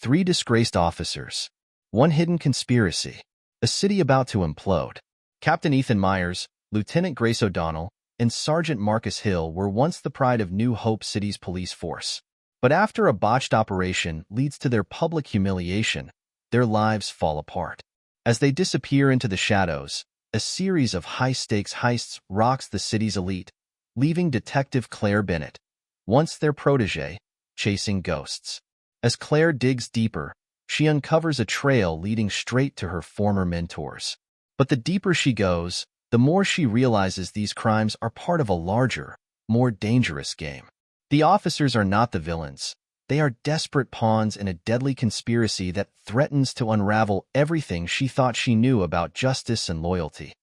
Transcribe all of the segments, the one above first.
3 disgraced officers. 1 hidden conspiracy. A city about to implode. Captain Ethan Myers, Lieutenant Grace O'Donnell, and Sergeant Marcus Hill were once the pride of New Hope City's police force. But after a botched operation leads to their public humiliation, their lives fall apart. As they disappear into the shadows, a series of high-stakes heists rocks the city's elite, leaving Detective Claire Bennett, once their protégé, chasing ghosts. As Claire digs deeper, she uncovers a trail leading straight to her former mentors. But the deeper she goes, the more she realizes these crimes are part of a larger, more dangerous game. The officers are not the villains. They are desperate pawns in a deadly conspiracy that threatens to unravel everything she thought she knew about justice and loyalty.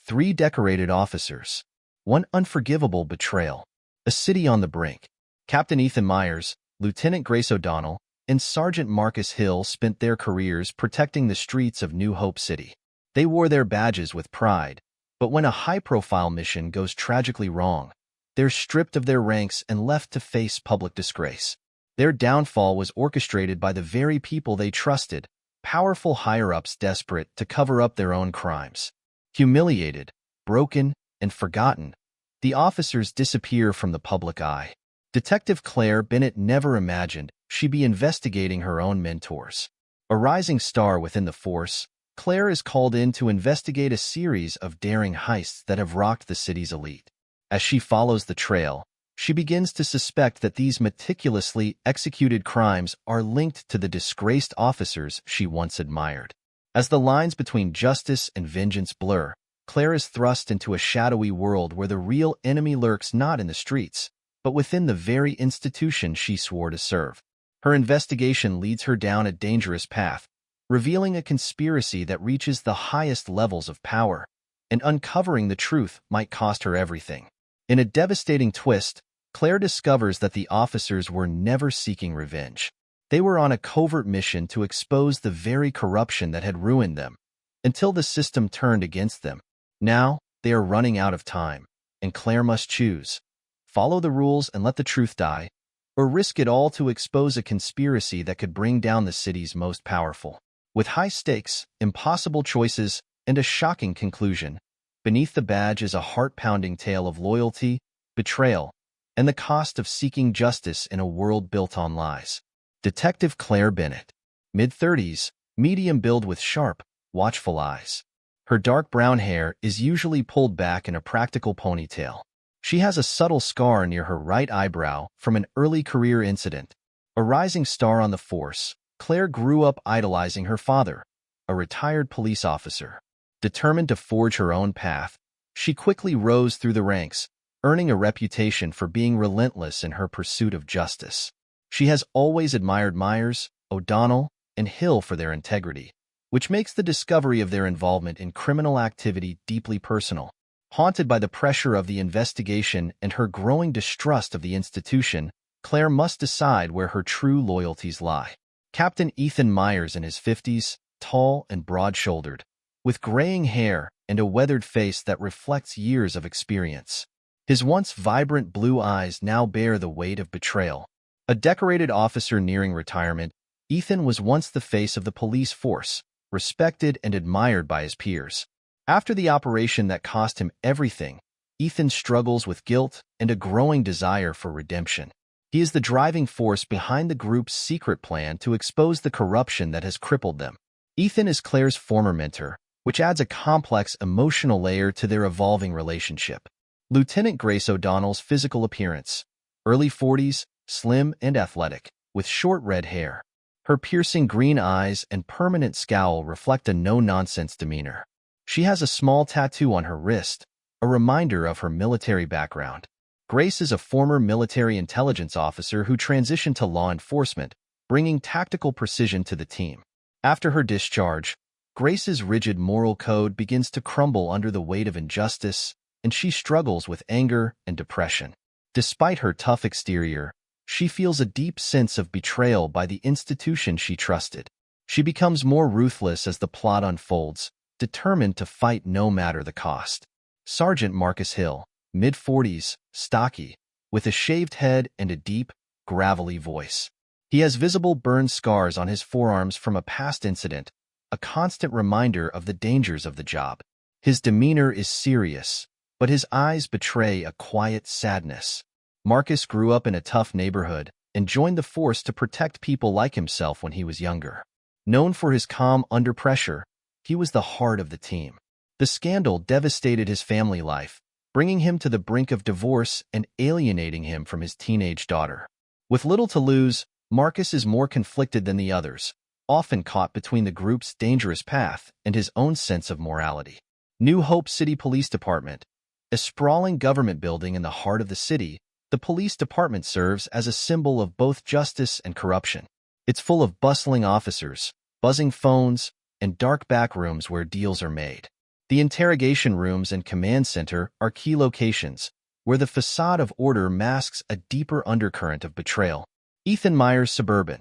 3 decorated officers. 1 unforgivable betrayal. A city on the brink. Captain Ethan Myers, Lieutenant Grace O'Donnell, and Sergeant Marcus Hill spent their careers protecting the streets of New Hope City. They wore their badges with pride, but when a high-profile mission goes tragically wrong, they're stripped of their ranks and left to face public disgrace. Their downfall was orchestrated by the very people they trusted, powerful higher-ups desperate to cover up their own crimes. Humiliated, broken, and forgotten, the officers disappear from the public eye. Detective Claire Bennett never imagined she'd be investigating her own mentors. A rising star within the force, Claire is called in to investigate a series of daring heists that have rocked the city's elite. As she follows the trail, she begins to suspect that these meticulously executed crimes are linked to the disgraced officers she once admired. As the lines between justice and vengeance blur, Claire is thrust into a shadowy world where the real enemy lurks not in the streets, but within the very institution she swore to serve. Her investigation leads her down a dangerous path, revealing a conspiracy that reaches the highest levels of power, and uncovering the truth might cost her everything. In a devastating twist, Claire discovers that the officers were never seeking revenge. They were on a covert mission to expose the very corruption that had ruined them, until the system turned against them. Now, they are running out of time, and Claire must choose: follow the rules and let the truth die, or risk it all to expose a conspiracy that could bring down the city's most powerful. With high stakes, impossible choices, and a shocking conclusion, beneath the badge is a heart-pounding tale of loyalty, betrayal, and the cost of seeking justice in a world built on lies. Detective Claire Bennett. Mid-30s, medium build with sharp, watchful eyes. Her dark brown hair is usually pulled back in a practical ponytail. She has a subtle scar near her right eyebrow from an early career incident. A rising star on the force, Claire grew up idolizing her father, a retired police officer. Determined to forge her own path, she quickly rose through the ranks, earning a reputation for being relentless in her pursuit of justice. She has always admired Myers, O'Donnell, and Hill for their integrity, which makes the discovery of their involvement in criminal activity deeply personal. Haunted by the pressure of the investigation and her growing distrust of the institution, Claire must decide where her true loyalties lie. Captain Ethan Myers in his 50s, tall and broad-shouldered, with graying hair and a weathered face that reflects years of experience. His once vibrant blue eyes now bear the weight of betrayal. A decorated officer nearing retirement, Ethan was once the face of the police force, respected and admired by his peers. After the operation that cost him everything, Ethan struggles with guilt and a growing desire for redemption. He is the driving force behind the group's secret plan to expose the corruption that has crippled them. Ethan is Claire's former mentor, which adds a complex emotional layer to their evolving relationship. Lieutenant Grace O'Donnell's physical appearance. Early 40s, slim and athletic, with short red hair. Her piercing green eyes and permanent scowl reflect a no-nonsense demeanor. She has a small tattoo on her wrist, a reminder of her military background. Grace is a former military intelligence officer who transitioned to law enforcement, bringing tactical precision to the team. After her discharge, Grace's rigid moral code begins to crumble under the weight of injustice, and she struggles with anger and depression. Despite her tough exterior, she feels a deep sense of betrayal by the institution she trusted. She becomes more ruthless as the plot unfolds, determined to fight no matter the cost. Sergeant Marcus Hill, mid-40s, stocky, with a shaved head and a deep, gravelly voice. He has visible burn scars on his forearms from a past incident, a constant reminder of the dangers of the job. His demeanor is serious, but his eyes betray a quiet sadness. Marcus grew up in a tough neighborhood and joined the force to protect people like himself when he was younger. Known for his calm under pressure, he was the heart of the team. The scandal devastated his family life, bringing him to the brink of divorce and alienating him from his teenage daughter. With little to lose, Marcus is more conflicted than the others, often caught between the group's dangerous path and his own sense of morality. New Hope City Police Department. A sprawling government building in the heart of the city, the police department serves as a symbol of both justice and corruption. It's full of bustling officers, buzzing phones, and dark back rooms where deals are made. The interrogation rooms and command center are key locations, where the facade of order masks a deeper undercurrent of betrayal. Ethan Myers' Suburban.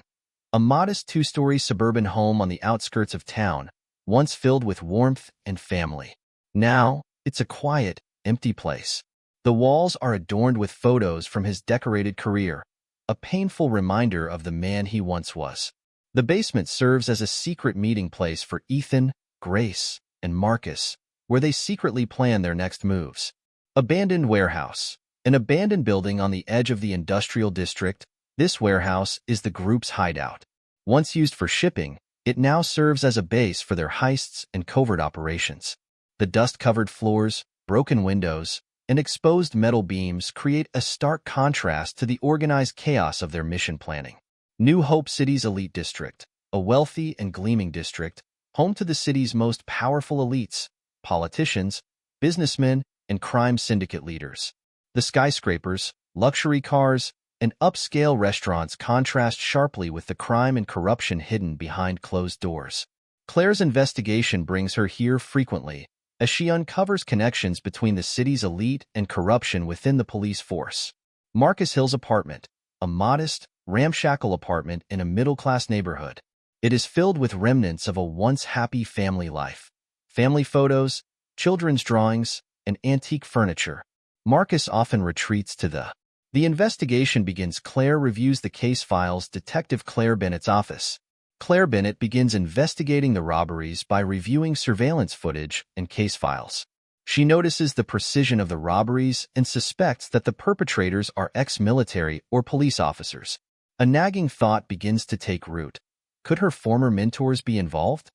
A modest two-story suburban home on the outskirts of town, once filled with warmth and family. Now, it's a quiet, empty place. The walls are adorned with photos from his decorated career, a painful reminder of the man he once was. The basement serves as a secret meeting place for Ethan, Grace, and Marcus, where they secretly plan their next moves. Abandoned Warehouse. An abandoned building on the edge of the industrial district, this warehouse is the group's hideout. Once used for shipping, it now serves as a base for their heists and covert operations. The dust-covered floors, broken windows, and exposed metal beams create a stark contrast to the organized chaos of their mission planning. New Hope City's Elite District, a wealthy and gleaming district, home to the city's most powerful elites, politicians, businessmen, and crime syndicate leaders. The skyscrapers, luxury cars, and upscale restaurants contrast sharply with the crime and corruption hidden behind closed doors. Claire's investigation brings her here frequently, as she uncovers connections between the city's elite and corruption within the police force. Marcus Hill's apartment, a modest, ramshackle apartment in a middle-class neighborhood. It is filled with remnants of a once happy family life. Family photos, children's drawings, and antique furniture. Marcus often retreats to The investigation begins. Claire reviews the case files. Detective Claire Bennett's office. Claire Bennett begins investigating the robberies by reviewing surveillance footage and case files. She notices the precision of the robberies and suspects that the perpetrators are ex-military or police officers. A nagging thought begins to take root. Could her former mentors be involved?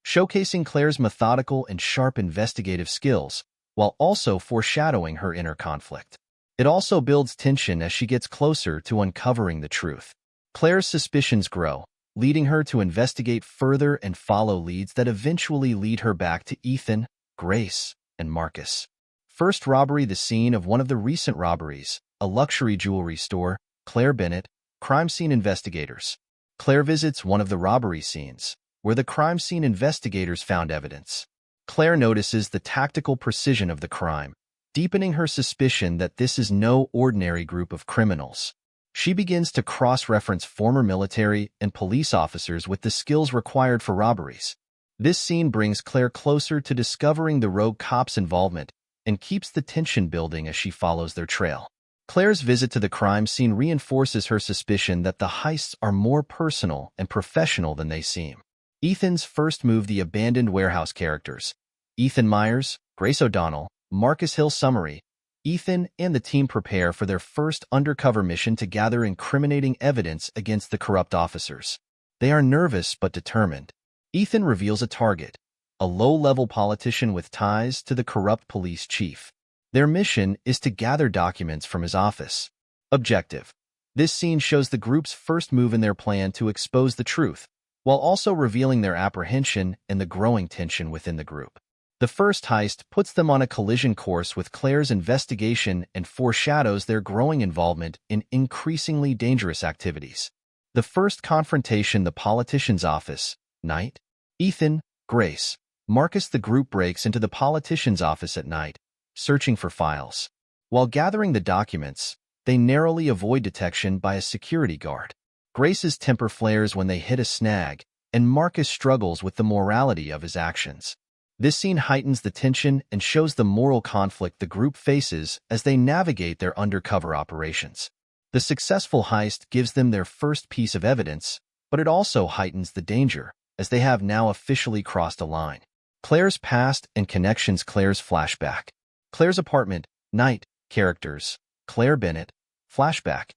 Showcasing Claire's methodical and sharp investigative skills, while also foreshadowing her inner conflict. It also builds tension as she gets closer to uncovering the truth. Claire's suspicions grow, leading her to investigate further and follow leads that eventually lead her back to Ethan, Grace, and Marcus. First robbery. The scene of one of the recent robberies, a luxury jewelry store. Claire Bennett, crime scene investigators. Claire visits one of the robbery scenes, where the crime scene investigators found evidence. Claire notices the tactical precision of the crime, deepening her suspicion that this is no ordinary group of criminals. She begins to cross-reference former military and police officers with the skills required for robberies. This scene brings Claire closer to discovering the rogue cop's involvement and keeps the tension building as she follows their trail. Claire's visit to the crime scene reinforces her suspicion that the heists are more personal and professional than they seem. Ethan's first move. The abandoned warehouse characters. Ethan Myers, Grace O'Donnell, Marcus Hill. Summary. Ethan and the team prepare for their first undercover mission to gather incriminating evidence against the corrupt officers. They are nervous but determined. Ethan reveals a target, a low-level politician with ties to the corrupt police chief. Their mission is to gather documents from his office. Objective. This scene shows the group's first move in their plan to expose the truth, while also revealing their apprehension and the growing tension within the group. The first heist puts them on a collision course with Claire's investigation and foreshadows their growing involvement in increasingly dangerous activities. The first confrontation. The politician's office. Night. Ethan, Grace, Marcus. The group breaks into the politician's office at night, searching for files. While gathering the documents, they narrowly avoid detection by a security guard. Grace's temper flares when they hit a snag, and Marcus struggles with the morality of his actions. This scene heightens the tension and shows the moral conflict the group faces as they navigate their undercover operations. The successful heist gives them their first piece of evidence, but it also heightens the danger, as they have now officially crossed a line. Claire's past and connections. Claire's flashback. Claire's apartment, night, characters, Claire Bennett, flashback,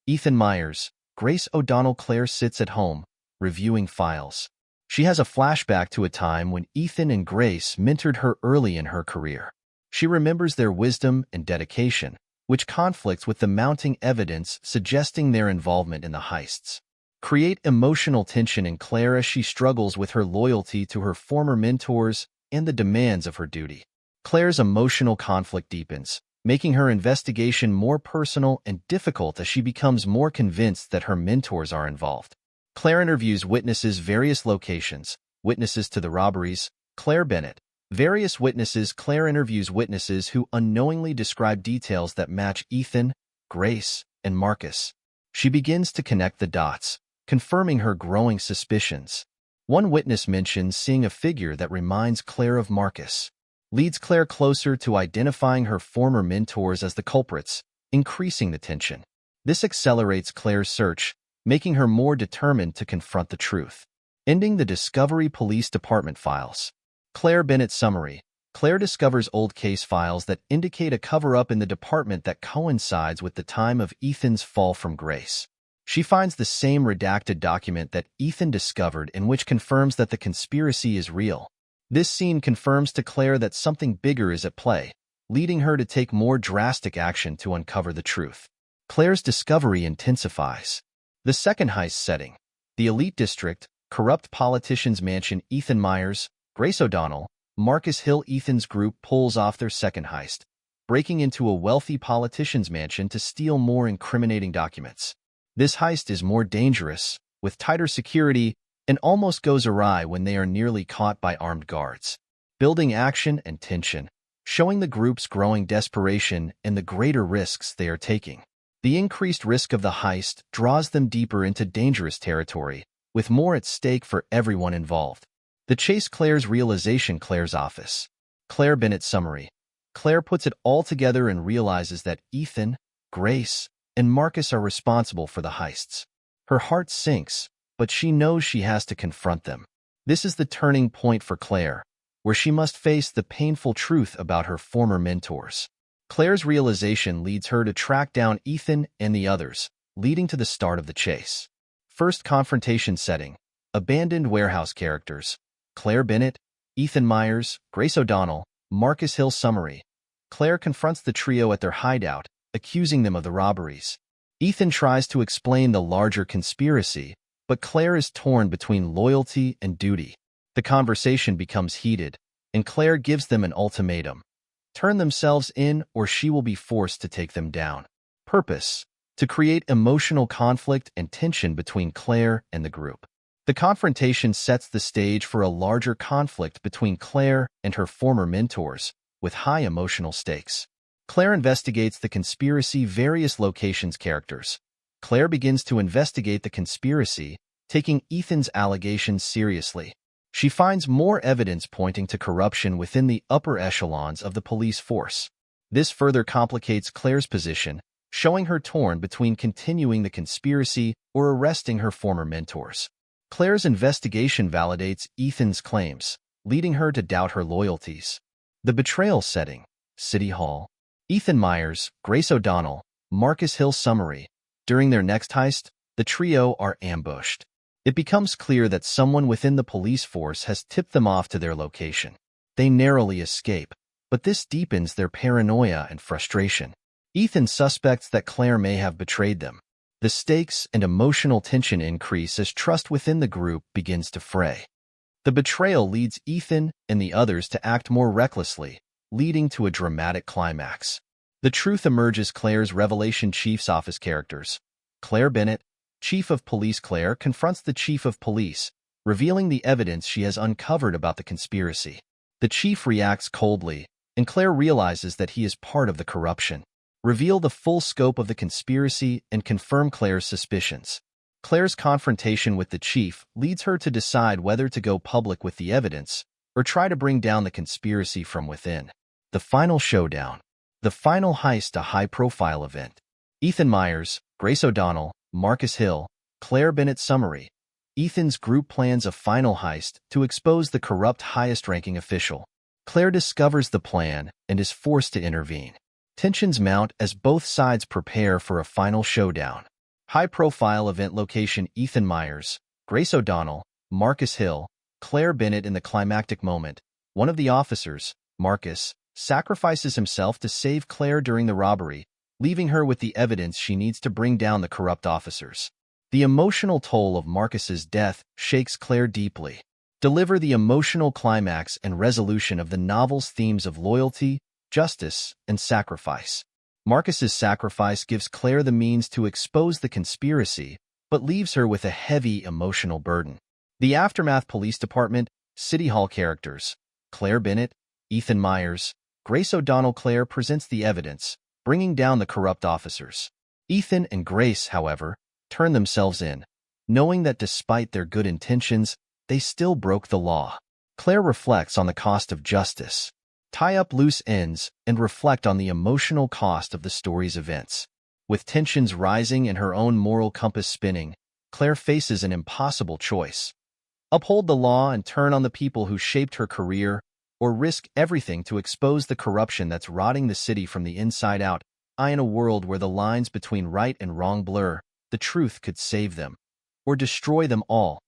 Ethan Myers, Grace O'Donnell. Claire sits at home, reviewing files. She has a flashback to a time when Ethan and Grace mentored her early in her career. She remembers their wisdom and dedication, which conflicts with the mounting evidence suggesting their involvement in the heists. Create emotional tension in Claire as she struggles with her loyalty to her former mentors and the demands of her duty. Claire's emotional conflict deepens, making her investigation more personal and difficult as she becomes more convinced that her mentors are involved. Claire interviews witnesses. Various locations, witnesses to the robberies, Claire Bennett. Various witnesses. Claire interviews witnesses who unknowingly describe details that match Ethan, Grace, and Marcus. She begins to connect the dots, confirming her growing suspicions. One witness mentions seeing a figure that reminds Claire of Marcus. Leads Claire closer to identifying her former mentors as the culprits, increasing the tension. This accelerates Claire's search, making her more determined to confront the truth. Ending the Discovery Police Department files. Claire Bennett summary. Claire discovers old case files that indicate a cover-up in the department that coincides with the time of Ethan's fall from grace. She finds the same redacted document that Ethan discovered, in which confirms that the conspiracy is real. This scene confirms to Claire that something bigger is at play, leading her to take more drastic action to uncover the truth. Claire's discovery intensifies. The second heist setting. The elite district, corrupt politician's mansion. Ethan Myers, Grace O'Donnell, Marcus Hill. Ethan's group pulls off their second heist, breaking into a wealthy politician's mansion to steal more incriminating documents. This heist is more dangerous, with tighter security, and almost goes awry when they are nearly caught by armed guards. Building action and tension, showing the group's growing desperation and the greater risks they are taking. The increased risk of the heist draws them deeper into dangerous territory, with more at stake for everyone involved. The chase. Claire's realization. Claire's office. Claire Bennett summary. Claire puts it all together and realizes that Ethan, Grace, and Marcus are responsible for the heists. Her heart sinks, but she knows she has to confront them. This is the turning point for Claire, where she must face the painful truth about her former mentors. Claire's realization leads her to track down Ethan and the others, leading to the start of the chase. First confrontation setting. Abandoned warehouse characters. Claire Bennett, Ethan Myers, Grace O'Donnell, Marcus Hill summary. Claire confronts the trio at their hideout, accusing them of the robberies. Ethan tries to explain the larger conspiracy, but Claire is torn between loyalty and duty. The conversation becomes heated, and Claire gives them an ultimatum. Turn themselves in or she will be forced to take them down. Purpose: to create emotional conflict and tension between Claire and the group. The confrontation sets the stage for a larger conflict between Claire and her former mentors, with high emotional stakes. Claire investigates the conspiracy. Various locations. Characters. Claire begins to investigate the conspiracy, taking Ethan's allegations seriously. She finds more evidence pointing to corruption within the upper echelons of the police force. This further complicates Claire's position, showing her torn between continuing the conspiracy or arresting her former mentors. Claire's investigation validates Ethan's claims, leading her to doubt her loyalties. The betrayal setting. City Hall. Ethan Myers, Grace O'Donnell, Marcus Hill summary. During their next heist, the trio are ambushed. It becomes clear that someone within the police force has tipped them off to their location. They narrowly escape, but this deepens their paranoia and frustration. Ethan suspects that Claire may have betrayed them. The stakes and emotional tension increase as trust within the group begins to fray. The betrayal leads Ethan and the others to act more recklessly, leading to a dramatic climax. The truth emerges. Claire's revelation. Chief's office characters. Claire Bennett, Chief of Police. Claire confronts the Chief of Police, revealing the evidence she has uncovered about the conspiracy. The Chief reacts coldly, and Claire realizes that he is part of the corruption. Reveal the full scope of the conspiracy and confirm Claire's suspicions. Claire's confrontation with the Chief leads her to decide whether to go public with the evidence or try to bring down the conspiracy from within. The final showdown. The final heist. A high-profile event. Ethan Myers, Grace O'Donnell, Marcus Hill, Claire Bennett summary. Ethan's group plans a final heist to expose the corrupt highest-ranking official. Claire discovers the plan and is forced to intervene. Tensions mount as both sides prepare for a final showdown. High-profile event location Ethan Myers, Grace O'Donnell, Marcus Hill, Claire Bennett. In the climactic moment, one of the officers, Marcus, sacrifices himself to save Claire during the robbery, leaving her with the evidence she needs to bring down the corrupt officers. The emotional toll of Marcus's death shakes Claire deeply. Deliver the emotional climax and resolution of the novel's themes of loyalty, justice, and sacrifice. Marcus's sacrifice gives Claire the means to expose the conspiracy, but leaves her with a heavy emotional burden. The Aftermath Police Department, City Hall characters, Claire Bennett, Ethan Myers, Grace O'Donnell. Claire presents the evidence, bringing down the corrupt officers. Ethan and Grace, however, turn themselves in, knowing that despite their good intentions, they still broke the law. Claire reflects on the cost of justice, tie up loose ends, and reflect on the emotional cost of the story's events. With tensions rising and her own moral compass spinning, Claire faces an impossible choice. Uphold the law and turn on the people who shaped her career, or risk everything to expose the corruption that's rotting the city from the inside out. In a world where the lines between right and wrong blur, the truth could save them, or destroy them all.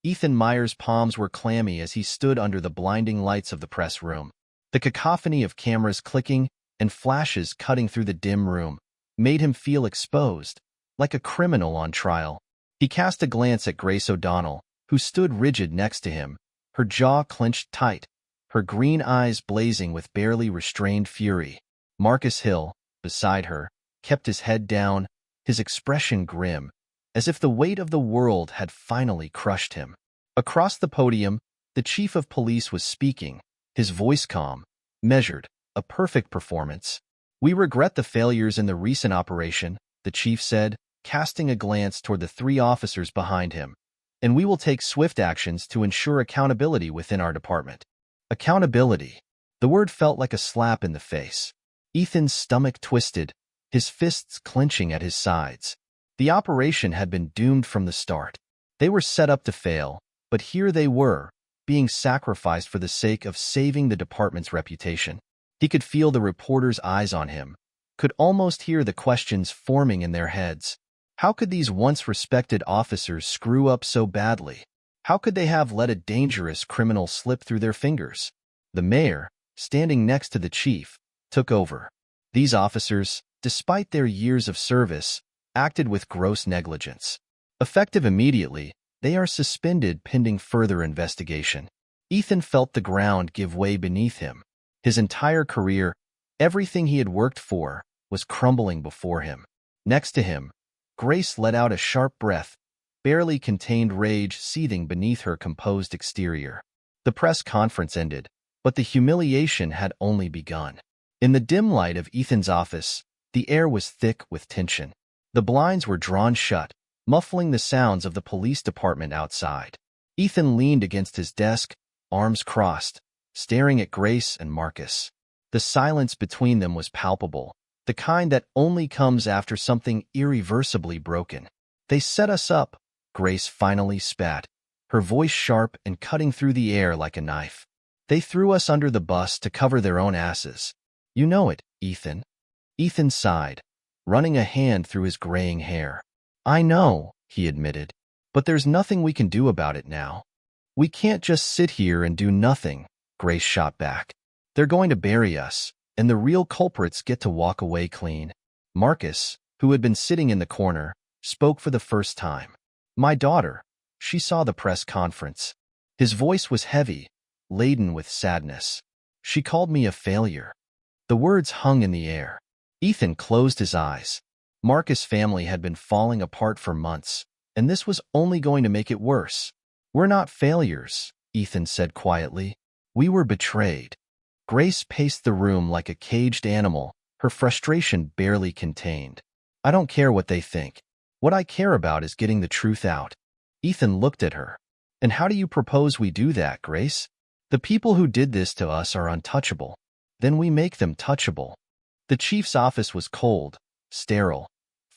Ethan Myers' palms were clammy as he stood under the blinding lights of the press room. The cacophony of cameras clicking and flashes cutting through the dim room made him feel exposed, like a criminal on trial. He cast a glance at Grace O'Donnell, who stood rigid next to him, her jaw clenched tight, her green eyes blazing with barely restrained fury. Marcus Hill, beside her, kept his head down, his expression grim, as if the weight of the world had finally crushed him. Across the podium, the chief of police was speaking, his voice calm, measured, a perfect performance. "We regret the failures in the recent operation," the chief said, casting a glance toward the three officers behind him, "and we will take swift actions to ensure accountability within our department." Accountability. The word felt like a slap in the face. Ethan's stomach twisted, his fists clenching at his sides. The operation had been doomed from the start. They were set up to fail, but here they were, being sacrificed for the sake of saving the department's reputation. He could feel the reporters' eyes on him, could almost hear the questions forming in their heads. How could these once respected officers screw up so badly? How could they have let a dangerous criminal slip through their fingers? The mayor, standing next to the chief, took over. These officers, despite their years of service, acted with gross negligence. Effective immediately, they are suspended pending further investigation. Ethan felt the ground give way beneath him. His entire career, everything he had worked for, was crumbling before him. Next to him, Grace let out a sharp breath, barely contained rage seething beneath her composed exterior. The press conference ended, but the humiliation had only begun. In the dim light of Ethan's office, the air was thick with tension. The blinds were drawn shut, muffling the sounds of the police department outside. Ethan leaned against his desk, arms crossed, staring at Grace and Marcus. The silence between them was palpable, the kind that only comes after something irreversibly broken. "They set us up," Grace finally spat, her voice sharp and cutting through the air like a knife. "They threw us under the bus to cover their own asses. You know it, Ethan." Ethan sighed, running a hand through his graying hair. "I know," he admitted, "but there's nothing we can do about it now." "We can't just sit here and do nothing," Grace shot back. "They're going to bury us, and the real culprits get to walk away clean." Marcus, who had been sitting in the corner, spoke for the first time. "My daughter." She saw the press conference. His voice was heavy, laden with sadness. "She called me a failure." The words hung in the air. Ethan closed his eyes. Marcus' family had been falling apart for months, and this was only going to make it worse. "We're not failures," Ethan said quietly. "We were betrayed." Grace paced the room like a caged animal, her frustration barely contained. "I don't care what they think. What I care about is getting the truth out." Ethan looked at her. "And how do you propose we do that, Grace? The people who did this to us are untouchable. Then we make them touchable." The chief's office was cold, sterile,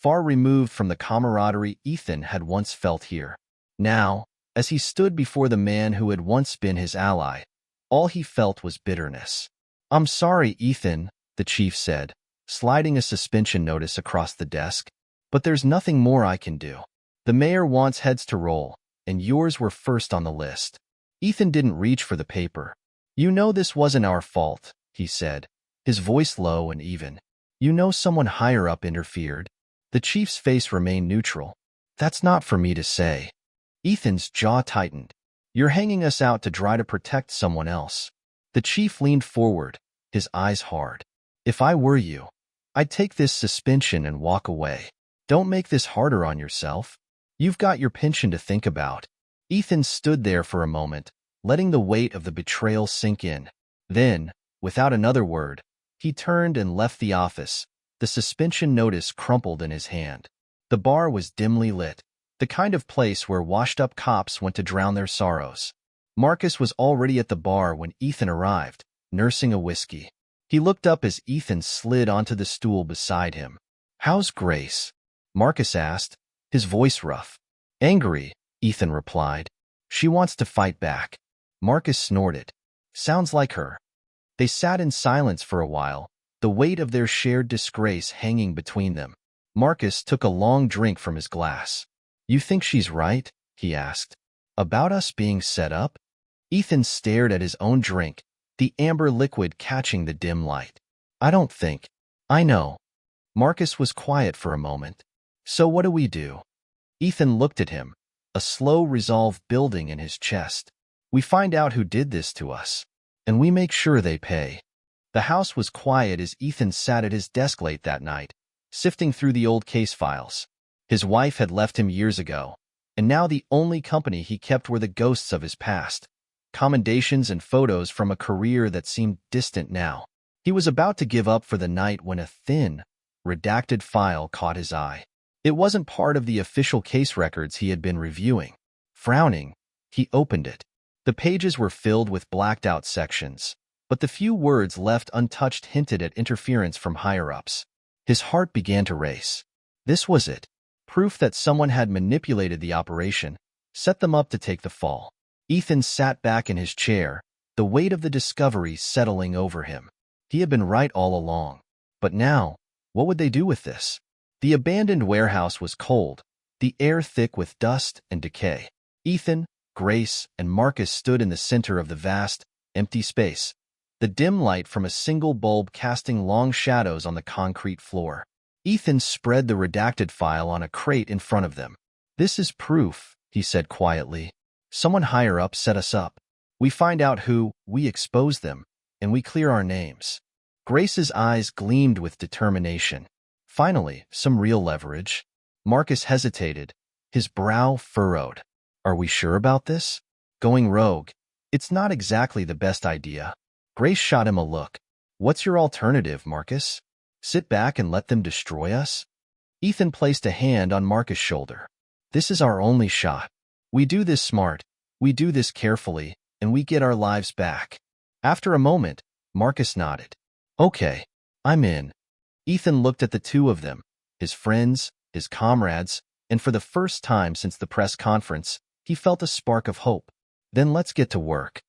far removed from the camaraderie Ethan had once felt here. Now, as he stood before the man who had once been his ally, all he felt was bitterness. "I'm sorry, Ethan," the chief said, sliding a suspension notice across the desk, "but there's nothing more I can do. The mayor wants heads to roll, and yours were first on the list." Ethan didn't reach for the paper. "You know this wasn't our fault," he said, his voice low and even. "You know someone higher up interfered." The chief's face remained neutral. "That's not for me to say." Ethan's jaw tightened. "You're hanging us out to try to protect someone else." The chief leaned forward, his eyes hard. "If I were you, I'd take this suspension and walk away. Don't make this harder on yourself. You've got your pension to think about." Ethan stood there for a moment, letting the weight of the betrayal sink in. Then, without another word, he turned and left the office, the suspension notice crumpled in his hand. The bar was dimly lit, the kind of place where washed-up cops went to drown their sorrows. Marcus was already at the bar when Ethan arrived, nursing a whiskey. He looked up as Ethan slid onto the stool beside him. "How's Grace?" Marcus asked, his voice rough. "Angry," Ethan replied. "She wants to fight back." Marcus snorted. "Sounds like her." They sat in silence for a while, the weight of their shared disgrace hanging between them. Marcus took a long drink from his glass. "You think she's right?" he asked. "About us being set up?" Ethan stared at his own drink, the amber liquid catching the dim light. "I don't think." "I know." Marcus was quiet for a moment. "So what do we do?" Ethan looked at him, a slow resolve building in his chest. "We find out who did this to us, and we make sure they pay." The house was quiet as Ethan sat at his desk late that night, sifting through the old case files. His wife had left him years ago, and now the only company he kept were the ghosts of his past, commendations and photos from a career that seemed distant now. He was about to give up for the night when a thin, redacted file caught his eye. It wasn't part of the official case records he had been reviewing. Frowning, he opened it. The pages were filled with blacked-out sections, but the few words left untouched hinted at interference from higher-ups. His heart began to race. This was it. Proof that someone had manipulated the operation, set them up to take the fall. Ethan sat back in his chair, the weight of the discovery settling over him. He had been right all along. But now, what would they do with this? The abandoned warehouse was cold, the air thick with dust and decay. Ethan, Grace, and Marcus stood in the center of the vast, empty space, the dim light from a single bulb casting long shadows on the concrete floor. Ethan spread the redacted file on a crate in front of them. "This is proof," he said quietly. "Someone higher up set us up. We find out who, we expose them, and we clear our names." Grace's eyes gleamed with determination. Finally, some real leverage. Marcus hesitated, his brow furrowed. "Are we sure about this? Going rogue. It's not exactly the best idea." Grace shot him a look. "What's your alternative, Marcus? Sit back and let them destroy us?" Ethan placed a hand on Marcus' shoulder. "This is our only shot. We do this smart, we do this carefully, and we get our lives back." After a moment, Marcus nodded. "Okay, I'm in." Ethan looked at the two of them, his friends, his comrades, and for the first time since the press conference, he felt a spark of hope. "Then let's get to work."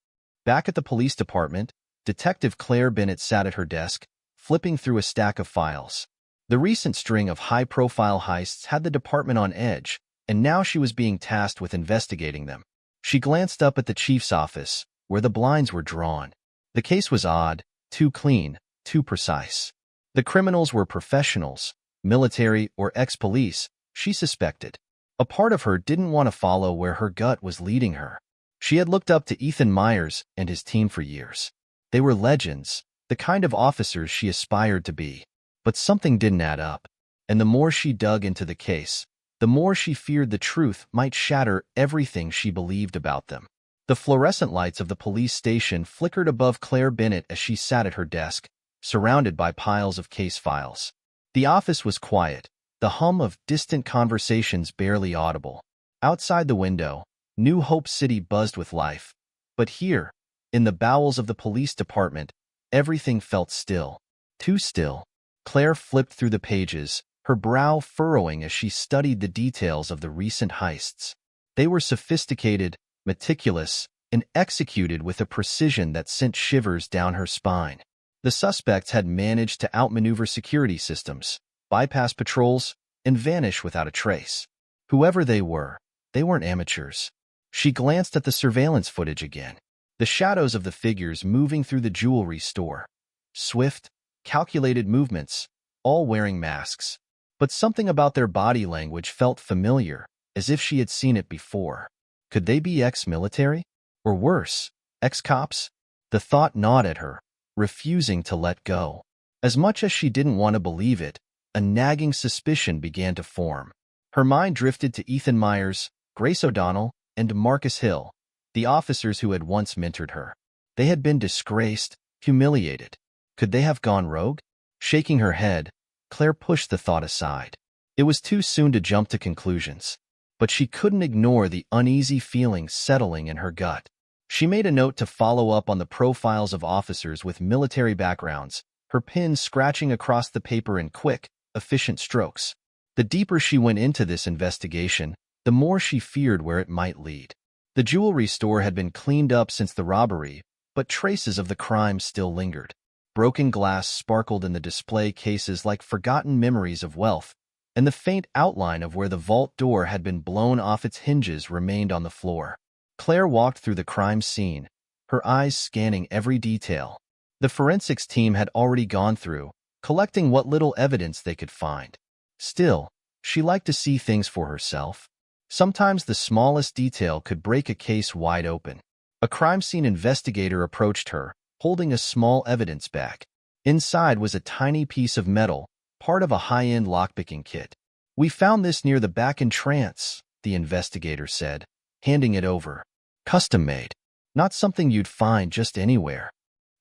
Back at the police department, Detective Claire Bennett sat at her desk, flipping through a stack of files. The recent string of high-profile heists had the department on edge, and now she was being tasked with investigating them. She glanced up at the chief's office, where the blinds were drawn. The case was odd, too clean, too precise. The criminals were professionals, military or ex-police, she suspected. A part of her didn't want to follow where her gut was leading her. She had looked up to Ethan Myers and his team for years. They were legends, the kind of officers she aspired to be. But something didn't add up, and the more she dug into the case, the more she feared the truth might shatter everything she believed about them. The fluorescent lights of the police station flickered above Claire Bennett as she sat at her desk, surrounded by piles of case files. The office was quiet, the hum of distant conversations barely audible. Outside the window, New Hope City buzzed with life. But here, in the bowels of the police department, everything felt still. Too still. Claire flipped through the pages, her brow furrowing as she studied the details of the recent heists. They were sophisticated, meticulous, and executed with a precision that sent shivers down her spine. The suspects had managed to outmaneuver security systems, bypass patrols, and vanish without a trace. Whoever they weren't amateurs. She glanced at the surveillance footage again. The shadows of the figures moving through the jewelry store. Swift, calculated movements, all wearing masks. But something about their body language felt familiar, as if she had seen it before. Could they be ex-military? Or worse, ex-cops? The thought gnawed at her, refusing to let go. As much as she didn't want to believe it, a nagging suspicion began to form. Her mind drifted to Ethan Myers, Grace O'Donnell, and Marcus Hill, the officers who had once mentored her. They had been disgraced, humiliated. Could they have gone rogue? Shaking her head, Claire pushed the thought aside. It was too soon to jump to conclusions, but she couldn't ignore the uneasy feeling settling in her gut. She made a note to follow up on the profiles of officers with military backgrounds, her pen scratching across the paper in quick, efficient strokes. The deeper she went into this investigation, the more she feared where it might lead. The jewelry store had been cleaned up since the robbery, but traces of the crime still lingered. Broken glass sparkled in the display cases like forgotten memories of wealth, and the faint outline of where the vault door had been blown off its hinges remained on the floor. Claire walked through the crime scene, her eyes scanning every detail. The forensics team had already gone through, collecting what little evidence they could find. Still, she liked to see things for herself. Sometimes the smallest detail could break a case wide open. A crime scene investigator approached her, holding a small evidence bag. Inside was a tiny piece of metal, part of a high-end lockpicking kit. "We found this near the back entrance," the investigator said, handing it over. "Custom-made. Not something you'd find just anywhere."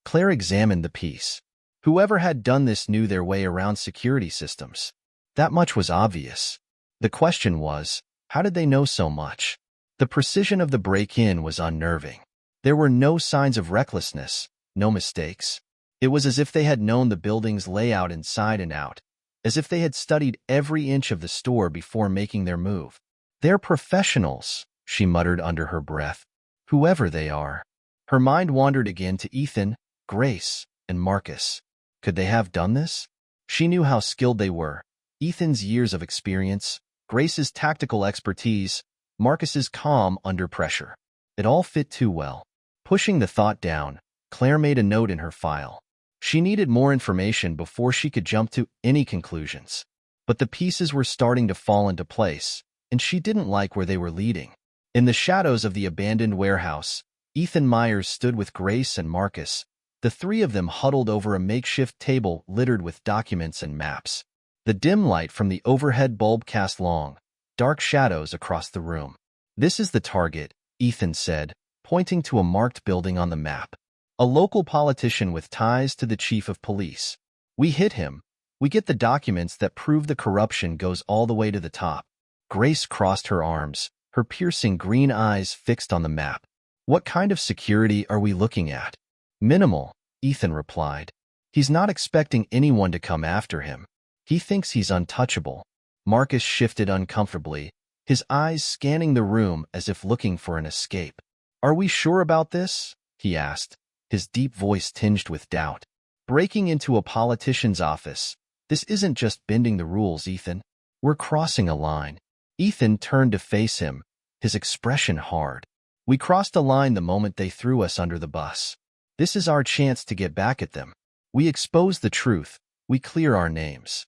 Claire examined the piece. Whoever had done this knew their way around security systems. That much was obvious. The question was, how did they know so much? The precision of the break-in was unnerving. There were no signs of recklessness, no mistakes. It was as if they had known the building's layout inside and out, as if they had studied every inch of the store before making their move. "They're professionals," she muttered under her breath. "Whoever they are." Her mind wandered again to Ethan, Grace, and Marcus. Could they have done this? She knew how skilled they were. Ethan's years of experience, Grace's tactical expertise, Marcus's calm under pressure. It all fit too well. Pushing the thought down, Claire made a note in her file. She needed more information before she could jump to any conclusions. But the pieces were starting to fall into place, and she didn't like where they were leading. In the shadows of the abandoned warehouse, Ethan Myers stood with Grace and Marcus, the three of them huddled over a makeshift table littered with documents and maps. The dim light from the overhead bulb cast long, dark shadows across the room. "This is the target," Ethan said, pointing to a marked building on the map. "A local politician with ties to the chief of police. We hit him. We get the documents that prove the corruption goes all the way to the top." Grace crossed her arms, her piercing green eyes fixed on the map. "What kind of security are we looking at?" "Minimal," Ethan replied. "He's not expecting anyone to come after him. He thinks he's untouchable." Marcus shifted uncomfortably, his eyes scanning the room as if looking for an escape. "Are we sure about this?" he asked, his deep voice tinged with doubt. "Breaking into a politician's office. This isn't just bending the rules, Ethan. We're crossing a line." Ethan turned to face him, his expression hard. "We crossed a line the moment they threw us under the bus. This is our chance to get back at them. We expose the truth. We clear our names."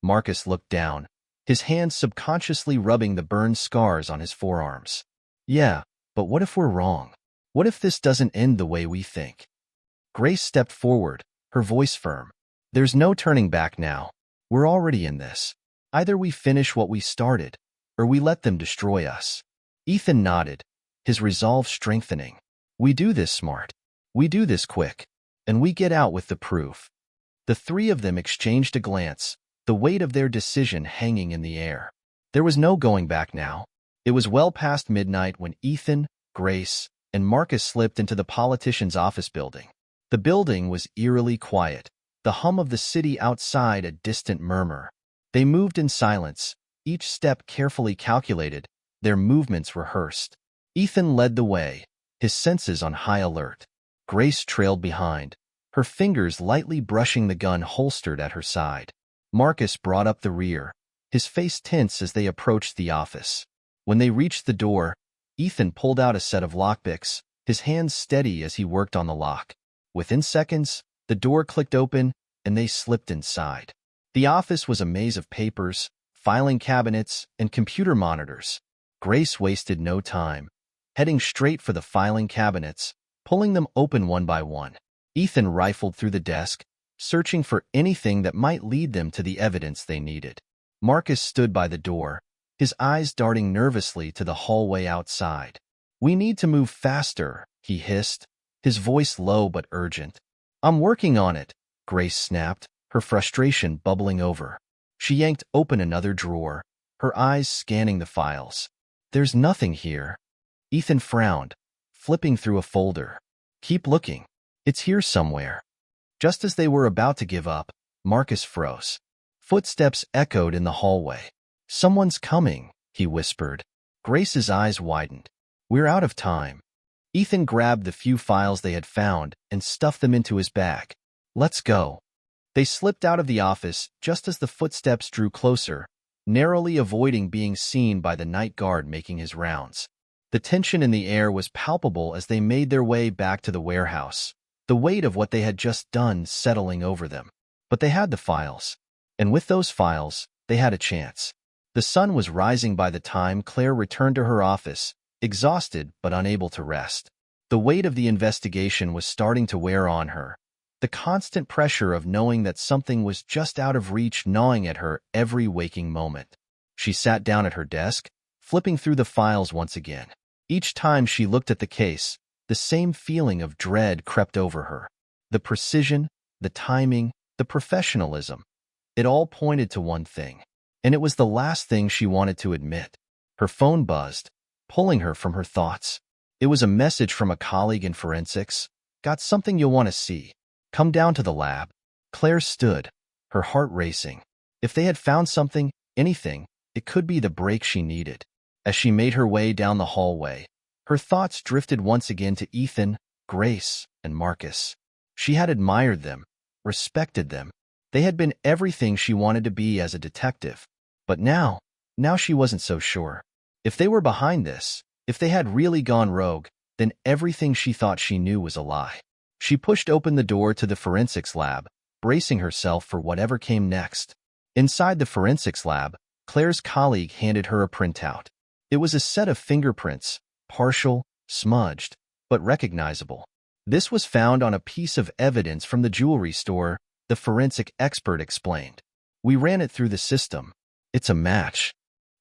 Marcus looked down, his hands subconsciously rubbing the burned scars on his forearms. "Yeah, but what if we're wrong? What if this doesn't end the way we think?" Grace stepped forward, her voice firm. "There's no turning back now. We're already in this. Either we finish what we started, or we let them destroy us." Ethan nodded, his resolve strengthening. "We do this smart. We do this quick. And we get out with the proof." The three of them exchanged a glance, the weight of their decision hanging in the air. There was no going back now. It was well past midnight when Ethan, Grace, and Marcus slipped into the politician's office building. The building was eerily quiet, the hum of the city outside a distant murmur. They moved in silence, each step carefully calculated, their movements rehearsed. Ethan led the way, his senses on high alert. Grace trailed behind, her fingers lightly brushing the gun holstered at her side. Marcus brought up the rear, his face tense as they approached the office. When they reached the door, Ethan pulled out a set of lockpicks, his hands steady as he worked on the lock. Within seconds, the door clicked open, and they slipped inside. The office was a maze of papers, filing cabinets, and computer monitors. Grace wasted no time, heading straight for the filing cabinets, pulling them open one by one. Ethan rifled through the desk, searching for anything that might lead them to the evidence they needed. Marcus stood by the door, his eyes darting nervously to the hallway outside. "We need to move faster," he hissed, his voice low but urgent. "I'm working on it," Grace snapped, her frustration bubbling over. She yanked open another drawer, her eyes scanning the files. "There's nothing here." Ethan frowned, flipping through a folder. "Keep looking. It's here somewhere." Just as they were about to give up, Marcus froze. Footsteps echoed in the hallway. "Someone's coming," he whispered. Grace's eyes widened. "We're out of time." Ethan grabbed the few files they had found and stuffed them into his bag. "Let's go." They slipped out of the office just as the footsteps drew closer, narrowly avoiding being seen by the night guard making his rounds. The tension in the air was palpable as they made their way back to the warehouse, the weight of what they had just done settling over them. But they had the files, and with those files, they had a chance. The sun was rising by the time Claire returned to her office, exhausted but unable to rest. The weight of the investigation was starting to wear on her, the constant pressure of knowing that something was just out of reach gnawing at her every waking moment. She sat down at her desk, flipping through the files once again. Each time she looked at the case, the same feeling of dread crept over her. The precision, the timing, the professionalism. It all pointed to one thing, and it was the last thing she wanted to admit. Her phone buzzed, pulling her from her thoughts. It was a message from a colleague in forensics. "Got something you'll want to see. Come down to the lab." Claire stood, her heart racing. If they had found something, anything, it could be the break she needed. As she made her way down the hallway, her thoughts drifted once again to Ethan, Grace, and Marcus. She had admired them, respected them. They had been everything she wanted to be as a detective. But now she wasn't so sure. If they were behind this, if they had really gone rogue, then everything she thought she knew was a lie. She pushed open the door to the forensics lab, bracing herself for whatever came next. Inside the forensics lab, Claire's colleague handed her a printout. It was a set of fingerprints, partial, smudged, but recognizable. This was found on a piece of evidence from the jewelry store, the forensic expert explained. "We ran it through the system. It's a match."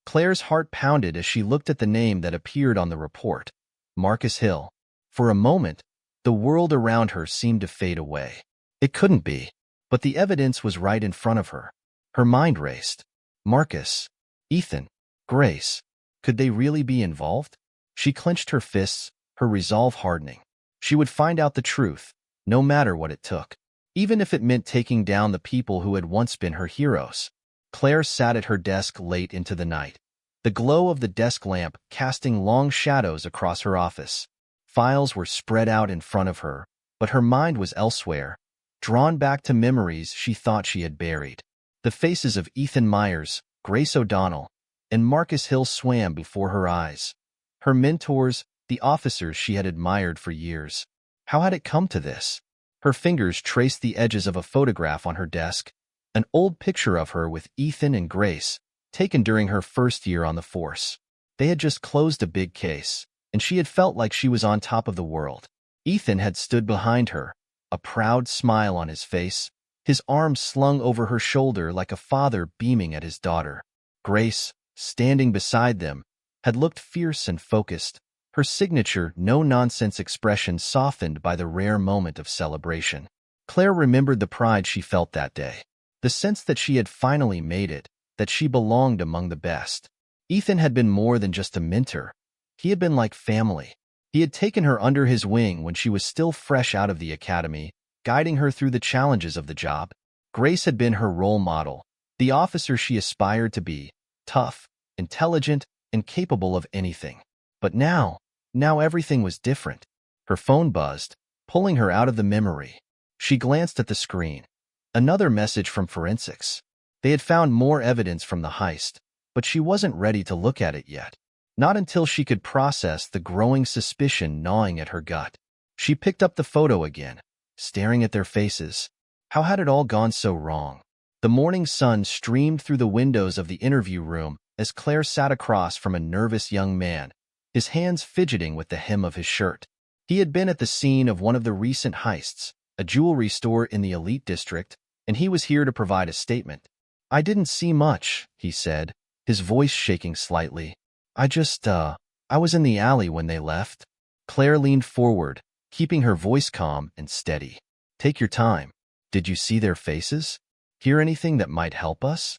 Claire's heart pounded as she looked at the name that appeared on the report, Marcus Hill. For a moment, the world around her seemed to fade away. It couldn't be, but the evidence was right in front of her. Her mind raced. Marcus, Ethan, Grace. Could they really be involved? She clenched her fists, her resolve hardening. She would find out the truth, no matter what it took, even if it meant taking down the people who had once been her heroes. Claire sat at her desk late into the night, the glow of the desk lamp casting long shadows across her office. Files were spread out in front of her, but her mind was elsewhere, drawn back to memories she thought she had buried. The faces of Ethan Myers, Grace O'Donnell, and Marcus Hill swam before her eyes. Her mentors, the officers she had admired for years. How had it come to this? Her fingers traced the edges of a photograph on her desk, an old picture of her with Ethan and Grace, taken during her first year on the force. They had just closed a big case, and she had felt like she was on top of the world. Ethan had stood behind her, a proud smile on his face, his arms slung over her shoulder like a father beaming at his daughter. Grace, standing beside them, had looked fierce and focused, her signature no-nonsense expression softened by the rare moment of celebration. Claire remembered the pride she felt that day, the sense that she had finally made it, that she belonged among the best. Ethan had been more than just a mentor. He had been like family. He had taken her under his wing when she was still fresh out of the academy, guiding her through the challenges of the job. Grace had been her role model, The officer she aspired to be, tough, intelligent, and capable of anything. But now everything was different. Her phone buzzed, pulling her out of the memory. She glanced at the screen. Another message from forensics. They had found more evidence from the heist, but she wasn't ready to look at it yet. Not until she could process the growing suspicion gnawing at her gut. She picked up the photo again, staring at their faces. How had it all gone so wrong? The morning sun streamed through the windows of the interview room as Claire sat across from a nervous young man, his hands fidgeting with the hem of his shirt. He had been at the scene of one of the recent heists, a jewelry store in the elite district, and he was here to provide a statement. "I didn't see much," he said, his voice shaking slightly. I was in the alley when they left." Claire leaned forward, keeping her voice calm and steady. "Take your time. Did you see their faces? Hear anything that might help us?"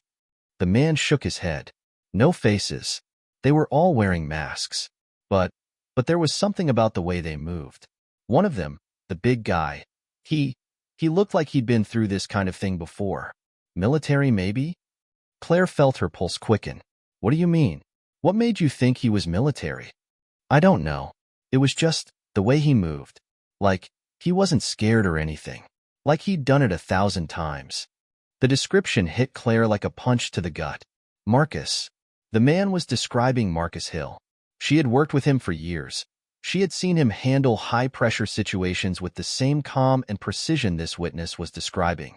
The man shook his head. "No faces. They were all wearing masks. But there was something about the way they moved. One of them, the big guy, he looked like he'd been through this kind of thing before. Military, maybe?" Claire felt her pulse quicken. "What do you mean? What made you think he was military?" "I don't know. It was just the way he moved. Like, he wasn't scared or anything. Like he'd done it 1,000 times." The description hit Claire like a punch to the gut. Marcus. The man was describing Marcus Hill. She had worked with him for years. She had seen him handle high-pressure situations with the same calm and precision this witness was describing.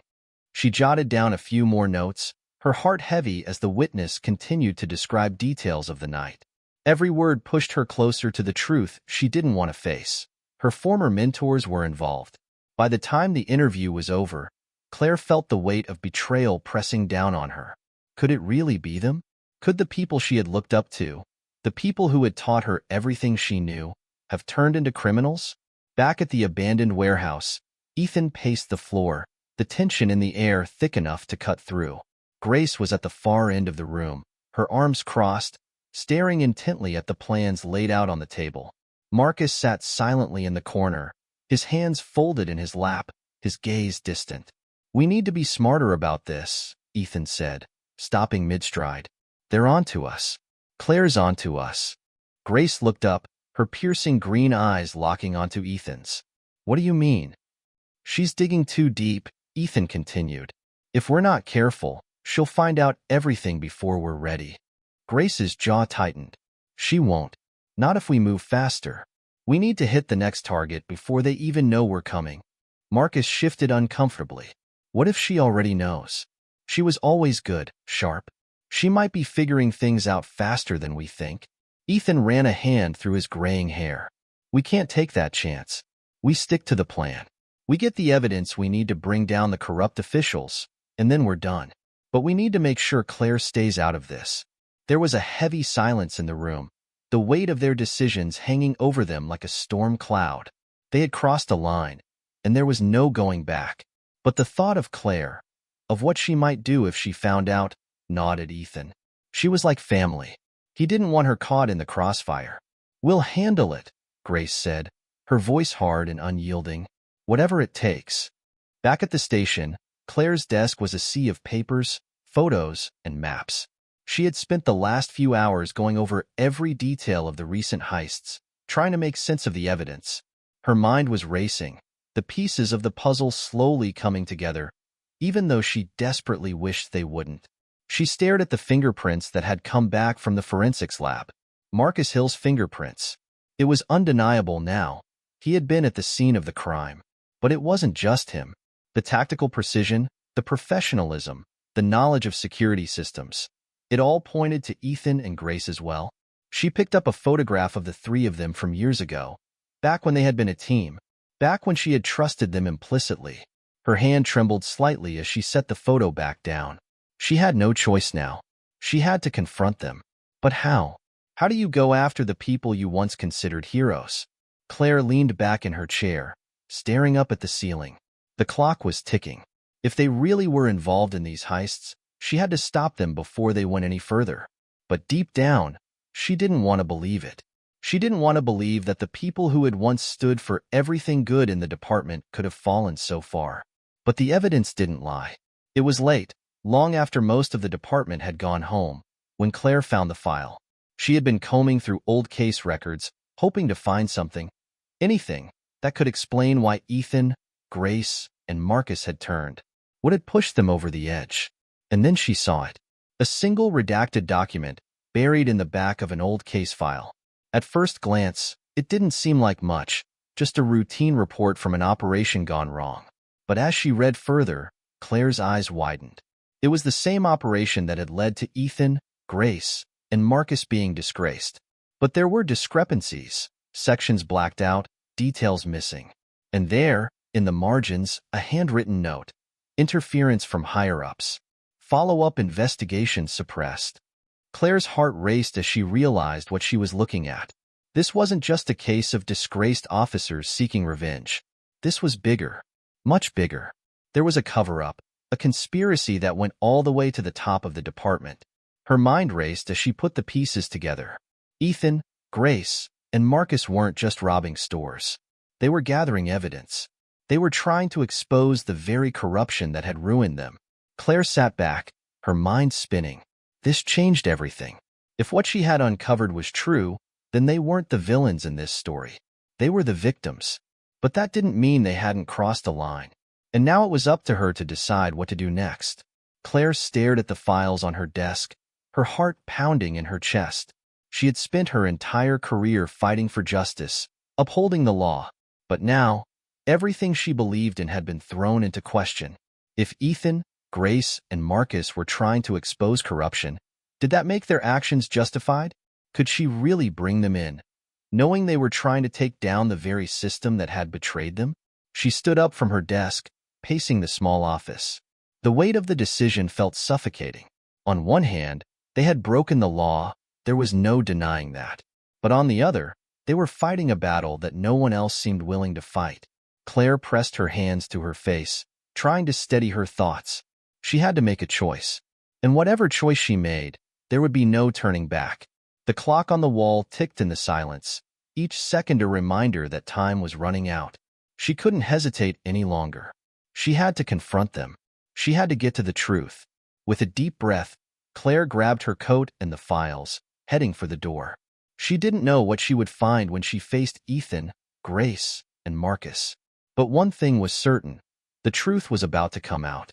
She jotted down a few more notes, her heart heavy as the witness continued to describe details of the night. Every word pushed her closer to the truth she didn't want to face. Her former mentors were involved. By the time the interview was over, Claire felt the weight of betrayal pressing down on her. Could it really be them? Could the people she had looked up to, the people who had taught her everything she knew, have turned into criminals? Back at the abandoned warehouse, Ethan paced the floor, the tension in the air thick enough to cut through. Grace was at the far end of the room, her arms crossed, staring intently at the plans laid out on the table. Marcus sat silently in the corner, his hands folded in his lap, his gaze distant. "We need to be smarter about this," Ethan said, stopping mid-stride. "They're onto us. Claire's onto us." Grace looked up, her piercing green eyes locking onto Ethan's. "What do you mean?" "She's digging too deep," Ethan continued. "If we're not careful, she'll find out everything before we're ready." Grace's jaw tightened. "She won't. Not if we move faster. We need to hit the next target before they even know we're coming." Marcus shifted uncomfortably. What if she already knows? She was always good, sharp. She might be figuring things out faster than we think. Ethan ran a hand through his graying hair. "We can't take that chance. We stick to the plan. We get the evidence we need to bring down the corrupt officials, and then we're done. But we need to make sure Claire stays out of this." There was a heavy silence in the room, the weight of their decisions hanging over them like a storm cloud. They had crossed a line, and there was no going back. But the thought of Claire, of what she might do if she found out, gnawed at Ethan. She was like family. He didn't want her caught in the crossfire. "We'll handle it," Grace said, her voice hard and unyielding. "Whatever it takes." Back at the station, Claire's desk was a sea of papers, photos, and maps. She had spent the last few hours going over every detail of the recent heists, trying to make sense of the evidence. Her mind was racing, the pieces of the puzzle slowly coming together, even though she desperately wished they wouldn't. She stared at the fingerprints that had come back from the forensics lab. Marcus Hill's fingerprints. It was undeniable now. He had been at the scene of the crime. But it wasn't just him. The tactical precision, the professionalism, the knowledge of security systems. It all pointed to Ethan and Grace as well. She picked up a photograph of the three of them from years ago, back when they had been a team, back when she had trusted them implicitly. Her hand trembled slightly as she set the photo back down. She had no choice now. She had to confront them. But how? How do you go after the people you once considered heroes? Claire leaned back in her chair, staring up at the ceiling. The clock was ticking. If they really were involved in these heists, she had to stop them before they went any further. But deep down, she didn't want to believe it. She didn't want to believe that the people who had once stood for everything good in the department could have fallen so far. But the evidence didn't lie. It was late, long after most of the department had gone home, when Claire found the file. She had been combing through old case records, hoping to find something, anything, that could explain why Ethan, Grace, and Marcus had turned. What had pushed them over the edge? And then she saw it. A single redacted document buried in the back of an old case file. At first glance, it didn't seem like much, just a routine report from an operation gone wrong. But as she read further, Claire's eyes widened. It was the same operation that had led to Ethan, Grace, and Marcus being disgraced. But there were discrepancies, sections blacked out, details missing. And there, in the margins, a handwritten note. Interference from higher-ups. Follow-up investigation suppressed. Claire's heart raced as she realized what she was looking at. This wasn't just a case of disgraced officers seeking revenge. This was bigger, much bigger. There was a cover-up, a conspiracy that went all the way to the top of the department. Her mind raced as she put the pieces together. Ethan, Grace, and Marcus weren't just robbing stores. They were gathering evidence. They were trying to expose the very corruption that had ruined them. Claire sat back, her mind spinning. This changed everything. If what she had uncovered was true, then they weren't the villains in this story. They were the victims. But that didn't mean they hadn't crossed a line. And now it was up to her to decide what to do next. Claire stared at the files on her desk, her heart pounding in her chest. She had spent her entire career fighting for justice, upholding the law. But now, everything she believed in had been thrown into question. If Ethan, Grace, and Marcus were trying to expose corruption, did that make their actions justified? Could she really bring them in, knowing they were trying to take down the very system that had betrayed them? She stood up from her desk, pacing the small office. The weight of the decision felt suffocating. On one hand, they had broken the law, there was no denying that. But on the other, they were fighting a battle that no one else seemed willing to fight. Claire pressed her hands to her face, trying to steady her thoughts. She had to make a choice. And whatever choice she made, there would be no turning back. The clock on the wall ticked in the silence, each second a reminder that time was running out. She couldn't hesitate any longer. She had to confront them. She had to get to the truth. With a deep breath, Claire grabbed her coat and the files, heading for the door. She didn't know what she would find when she faced Ethan, Grace, and Marcus. But one thing was certain. The truth was about to come out.